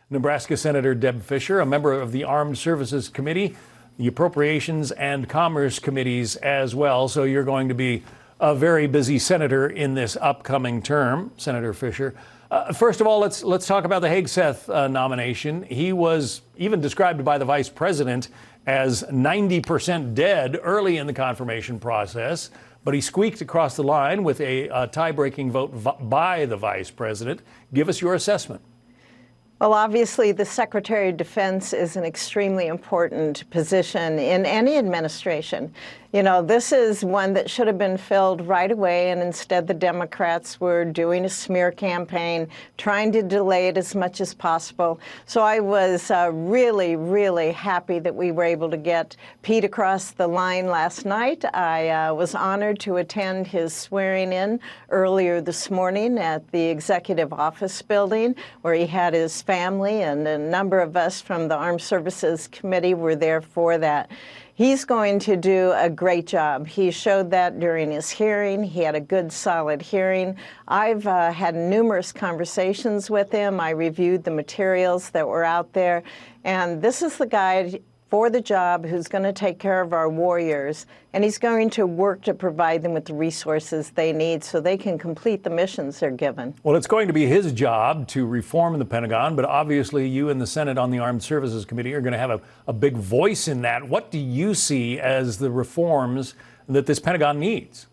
Nebraska Senator Deb Fischer, a member of the Armed Services Committee, the Appropriations and Commerce Committees as well. So you're going to be a very busy senator in this upcoming term, Senator Fischer. First of all, let's talk about the Hegseth nomination. He was even described by the vice president as 90% dead early in the confirmation process, but he squeaked across the line with a tie-breaking vote by the vice president. Give us your assessment. Well, obviously, the Secretary of Defense is an extremely important position in any administration. You know, this is one that should have been filled right away, and instead the Democrats were doing a smear campaign, trying to delay it as much as possible. So I was really, really happy that we were able to get Pete across the line last night. I was honored to attend his swearing-in earlier this morning at the Executive Office building, where he had his family, and a number of us from the Armed Services Committee were there for that. He's going to do a great job. He showed that during his hearing. He had a good, solid hearing. I've had numerous conversations with him. I reviewed the materials that were out there. And this is the guy for the job who's going to take care of our warriors, and he's going to work to provide them with the resources they need so they can complete the missions they're given. Well, it's going to be his job to reform the Pentagon, but obviously you in the Senate on the Armed Services Committee are going to have a big voice in that. What do you see as the reforms that this Pentagon needs?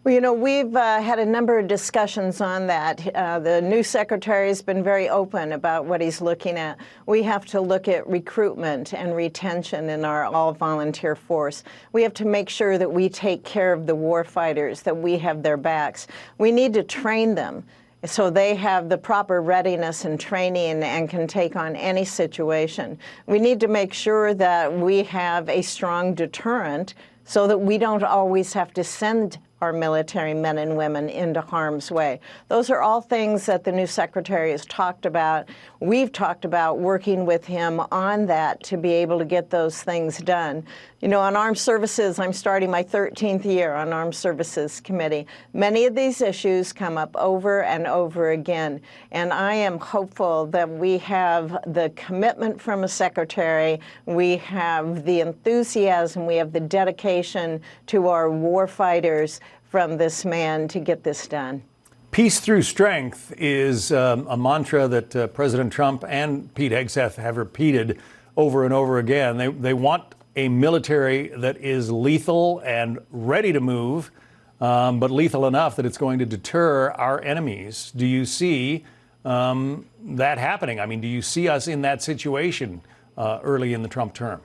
Well, you know, we've had a number of discussions on that. The new secretary has been very open about what he's looking at. We have to look at recruitment and retention in our all-volunteer force. We have to make sure that we take care of the war fighters, that we have their backs. We need to train them so they have the proper readiness and training and can take on any situation. We need to make sure that we have a strong deterrent so that we don't always have to send our military men and women into harm's way. Those are all things that the new secretary has talked about. We've talked about working with him on that to be able to get those things done. You know, on Armed Services, I'm starting my 13th year on Armed Services Committee. Many of these issues come up over and over again, and I am hopeful that we have the commitment from a secretary, we have the enthusiasm, we have the dedication to our war fighters from this man to get this done. Peace through strength is a mantra that President Trump and Pete Hegseth have repeated over and over again. They want a military that is lethal and ready to move, but lethal enough that it's going to deter our enemies. Do you see that happening? I mean, do you see us in that situation early in the Trump term?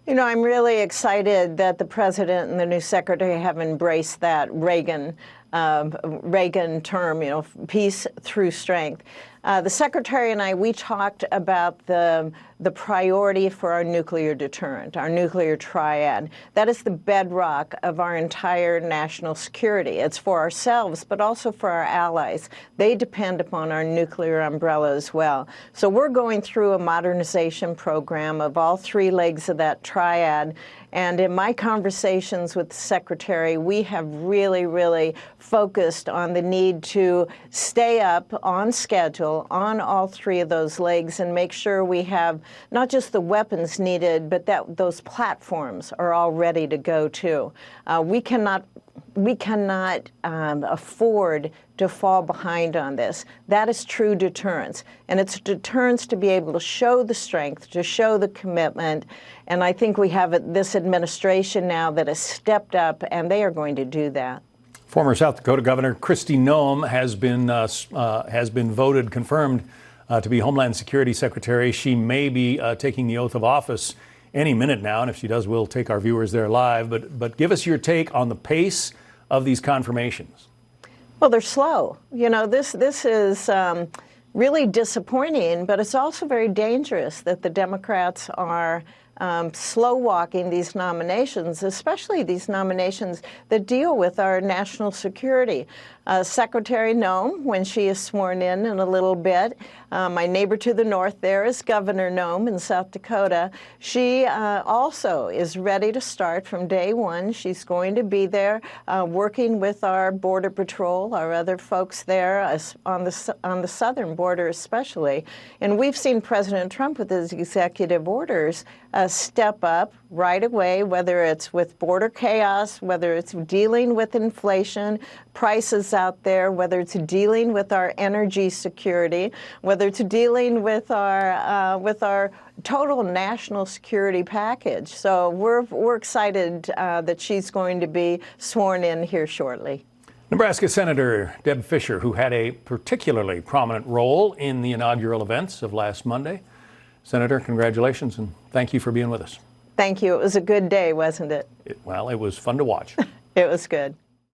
You know, I'm really excited that the president and the new secretary have embraced that Reagan term, you know, peace through strength. The secretary and I, we talked about the priority for our nuclear deterrent, our nuclear triad. That is the bedrock of our entire national security. It's for ourselves, but also for our allies. They depend upon our nuclear umbrella as well. So we're going through a modernization program of all three legs of that triad. And in my conversations with the secretary, we have really, really focused on the need to stay up on schedule on all three of those legs and make sure we have not just the weapons needed, but that those platforms are all ready to go too. We cannot afford to fall behind on this. That is true deterrence. And it's deterrence to be able to show the strength, to show the commitment. And I think we have this administration now that has stepped up, and they are going to do that. Former South Dakota Governor Kristi Noem has been confirmed to be Homeland Security Secretary. She may be taking the oath of office any minute now, and if she does, we'll take our viewers there live. But give us your take on the pace of these confirmations. Well, they're slow. You know, this is really disappointing, but it's also very dangerous that the Democrats are slow walking these nominations, especially these nominations that deal with our national security. Secretary Noem, when she is sworn in a little bit, my neighbor to the north there is Governor Noem in South Dakota. She also is ready to start from day one. She's going to be there working with our Border Patrol, our other folks there on the southern border especially. And we've seen President Trump with his executive orders step up right away, whether it's with border chaos, whether it's dealing with inflation, prices out there, whether it's dealing with our energy security, whether it's dealing with our total national security package. So we're excited that she's going to be sworn in here shortly. Nebraska Senator Deb Fischer, who had a particularly prominent role in the inaugural events of last Monday. Senator, congratulations, and thank you for being with us. Thank you. It was a good day, wasn't it? Well, it was fun to watch. It was good.